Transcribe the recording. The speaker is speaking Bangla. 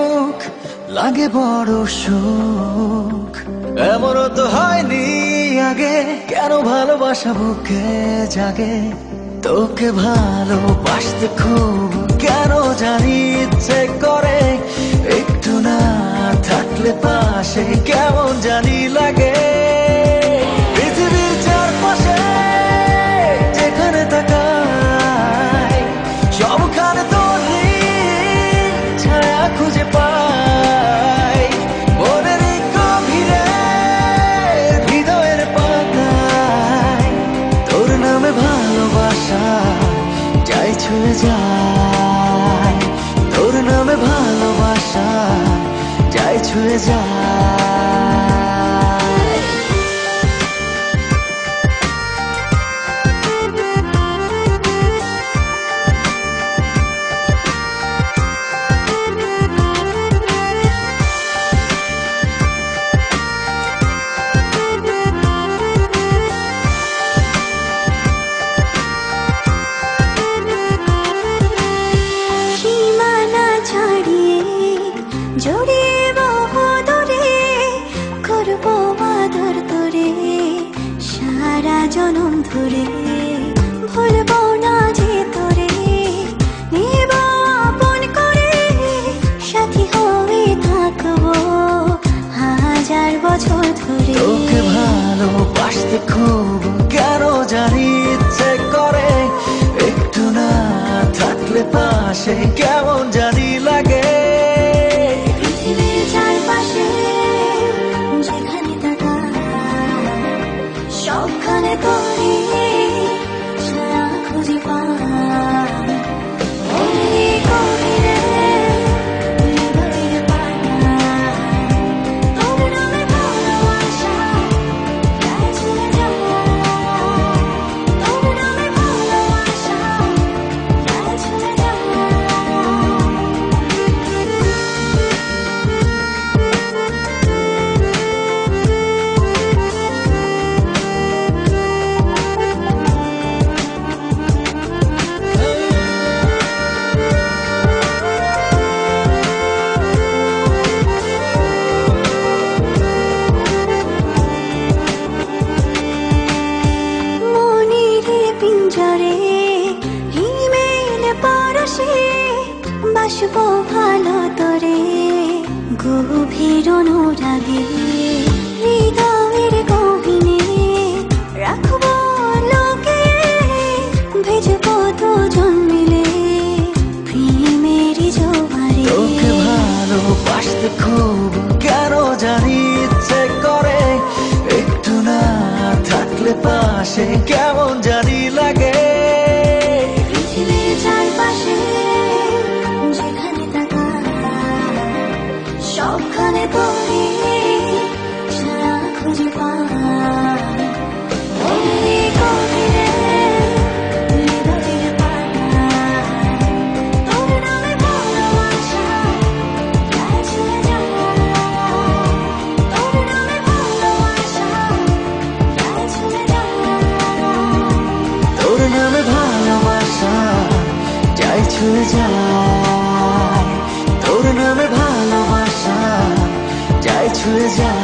মুখ লাগে বড় সুখ। এমনও তো হয়নি আগে, কেন ভালোবাসা বুকে জাগে। তোকে ভালোবাসতে খুব কেন জানি ইচ্ছে করে, একটু না থাকলে পাশে কেমন জানি লাগে। পৃথিবীর চারপাশে যেখানে তাকাই, সবখানে তোর ছায়া খুঁজে পাই। মনের গভীরে হৃদয়ের পাতায় তোর নামে ভালোবাসা যাই ছুঁয়ে যায়। তোর নামে ভালোবাসা যাই ছুঁয়ে যায়। জড়িয়ে বহুদূরে করবো আদর তোরে সারা জনম ধরে। ভুলবো না যে তোরে, নেব আপন করে, সাথী হয়ে থাকবো হাজার বছর ধরে। তোকে ভালোবাসতে খুব কেন জানি ইচ্ছে করে, একটু না থাকলে পাশে কেমন জানি লাগে। সবখানে তোরে ছায়া খুঁজে পাই। মনের গভীরে হৃদয়ের পাতায় তোর নামে ভালোবাসা যাই ছুঁয়ে যায়। তোর নামে ভালোবাসা যাই ছুঁয়ে যায়। পিঞ্জরে হিমেল পরশে বাসবো ভালো তোরে গভীর অনুরাগে। হৃদয়ের গহীনে রাখবো লোকে, ভেজবো দুজন মিলে প্রেমের জোয়ারে। তোকে ভালোবাসতে খুব কেন জানি ইচ্ছে করে, একটু না থাকলে পাশে কেমন জানি লাগে। পৃথিবীর চারপাশে যেখানে তাকাই, সবখানে তোরে ছায়া খুঁজে পাই। মনের গভীরে হৃদয়ের পাতায় তোর নামে ভালোবাসা যাই ছুঁয়ে যায়। তোর নামে ভালোবাসা যাই ছুঁয়ে যায়। তোর নামে ভালোবাসা যাই ছুঁয়ে যায়। তোর নামে ভালোবাসা যাই ছুঁয়ে যায়।